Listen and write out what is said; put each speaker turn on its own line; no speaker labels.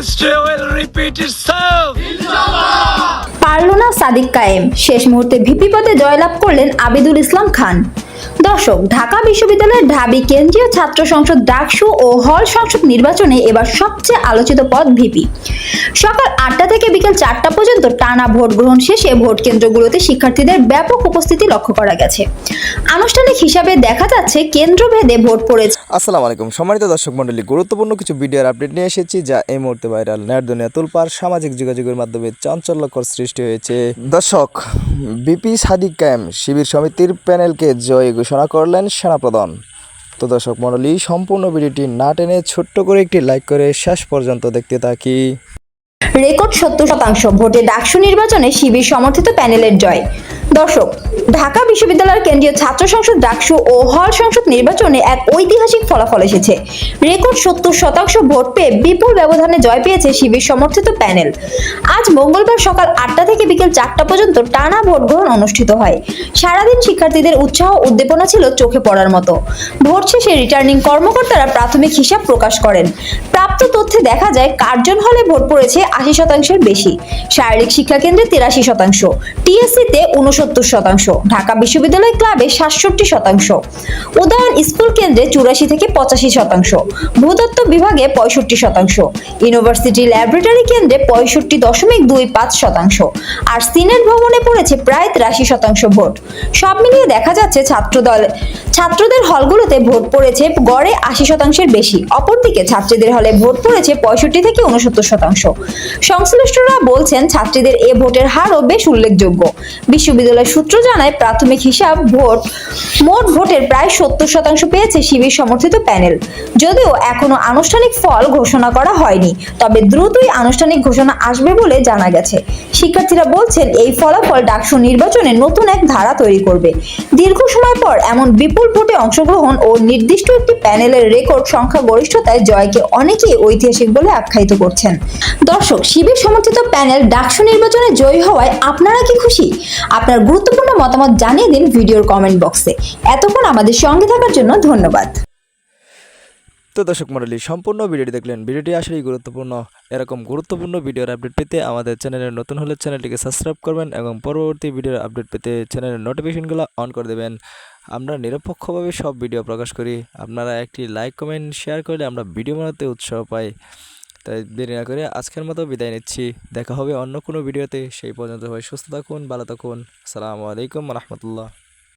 history will repeat itself.
পারল না সাদিক কায়েম, শেষ মুহূর্তে ভিপি পদে জয়লাভ করলেন আবিদুল ইসলাম খান। দর্শক, ঢাকা বিশ্ববিদ্যালয়ের ঢাবি কেন্দ্রীয় ছাত্র সংসদ ডাকসু ও হল সংসদ নির্বাচনে এবার সবচেয়ে আলোচিত পদ ভিপি। সকাল 8টা থেকে বিকেল 4টা পর্যন্ত টানা ভোট গ্রহণ শেষে ভোট কেন্দ্রগুলোতে শিক্ষার্থীদের ব্যাপক উপস্থিতি লক্ষ্য করা গেছে। আনুষ্ঠানিক হিসাবে দেখা যাচ্ছে কেন্দ্রভেদে ভোট পড়েছে।
আসসালামু আলাইকুম সম্মানিত দর্শক মণ্ডলী, গুরুত্বপূর্ণ কিছু ভিডিওর আপডেট নিয়ে এসেছি যা এই মুহূর্তে ভাইরাল। নেট দুনিয়া তোলপাড়, সামাজিক যোগাযোগের মাধ্যমে চাঞ্চল্যকর সৃষ্টি হয়েছে। দর্শক, ভিপি সাদিক কায়েম শিবির সমিতির প্যানেলকে জয়ী ঘোষণা করলেন সেনাপ্রধান। তো দর্শক মণ্ডলী, সম্পূর্ণ ভিডিওটি না টেনে ছোট্ট করে একটি লাইক করে শেষ পর্যন্ত দেখতে থাকি।
রেকর্ড 70% ভোটে ডাকসু নির্বাচনে শিবির সমর্থিত প্যানেলের জয়। দর্শক, ঢাকা বিশ্ববিদ্যালয়ের কেন্দ্রীয় ছাত্র সংসদ ডাকসু ও হল সংসদ নির্বাচনে এক ঐতিহাসিক ফলাফল এসেছে। রেকর্ড 70% ভোট পেয়ে বিপুল ব্যবধানে জয় পেয়েছে শিবির সমর্থিত প্যানেল। আজ মঙ্গলবার সকাল 8টা থেকে বিকেল 4টা পর্যন্ত টানা ভোট গ্রহণ অনুষ্ঠিত হয়। সারাদিন শিক্ষার্থীদের উৎসাহ উদ্দীপনা ছিল চোখে পড়ার মতো। ভোট শেষে রিটার্নিং কর্মকর্তারা প্রাথমিক হিসাব প্রকাশ করেন। প্রাপ্ত তথ্যে দেখা যায় কার্জন হলে ভোট পড়েছে 80%-এর বেশি, শারীরিক শিক্ষা কেন্দ্রে 83%, টিএসসিতে 69%, ঢাকা বিশ্ববিদ্যালয় ক্লাবে 67%, উদয়ন স্কুল কেন্দ্রে 84 থেকে 85%, ভূতত্ত্ব বিভাগে 65%, ইউনিভার্সিটি ল্যাবরেটরি কেন্দ্রে 65.25%, আর সিনেট ভবনে পড়েছে প্রায় 83% ভোট। সব মিলিয়ে দেখা যাচ্ছে ছাত্রদের হলগুলোতে ভোট পড়েছে গড়ে 80%-এর বেশি। অপরদিকে ছাত্রীদের হলে ভোট পড়েছে 65 থেকে 69%। সংশ্লিষ্টরা বলছেন ছাত্রীদের এ ভোটের হারও বেশ উল্লেখযোগ্য। বিশ্ববিদ্যালয় সূত্র জানায় প্রাথমিক হিসাব মোট ভোটের প্রায় 70% পেয়েছে শিবির সমর্থিত প্যানেল। যদিও এখনো আনুষ্ঠানিক ফল ঘোষণা করা হয়নি, তবে দ্রুতই আনুষ্ঠানিক ঘোষণা আসবে বলে জানা গেছে। শিক্ষার্থীরা বলছেন এই ফলাফল ডাকসু নির্বাচনে নতুন এক ধারা তৈরি করবে। দীর্ঘ সময় পর এমন বিপুল ভোটে অংশগ্রহণ ও নির্দিষ্ট একটি প্যানেলের রেকর্ড সংখ্যাগরিষ্ঠতায় জয়কে অনেকেই ঐতিহাসিক বলে আখ্যায়িত করছেন। দর্শক, শিবির সমর্থিত প্যানেল ডাকসু নির্বাচনে জয়ী হওয়ায় আপনারা কি খুশি? আপনার গুরুত্বপূর্ণ মতামত জানিয়ে দিন ভিডিওর কমেন্ট বক্সে। এতক্ষণ আমাদের সঙ্গে থাকার জন্য ধন্যবাদ।
তো দর্শক মণ্ডলী, সম্পূর্ণ ভিডিওটি দেখলেন। ভিডিওটি আসলেই গুরুত্বপূর্ণ। এরকম গুরুত্বপূর্ণ ভিডিওর আপডেট পেতে আমাদের চ্যানেলে নতুন হলে চ্যানেলটিকে সাবস্ক্রাইব করবেন এবং পরবর্তী ভিডিওর আপডেট পেতে চ্যানেলের নোটিফিকেশনগুলো অন করে দেবেন। আমরা নিরপেক্ষভাবে সব ভিডিও প্রকাশ করি। আপনারা একটি লাইক কমেন্ট শেয়ার করলে আমরা ভিডিও বানাতে উৎসাহ পাই। তাই দেরি না করে আজকের মতো বিদায় নিচ্ছি। দেখা হবে অন্য কোনো ভিডিওতে। সেই পর্যন্ত সবাই সুস্থ থাকুন, ভালো থাকুন। আসসালামু আলাইকুম রহমতুল্লাহ।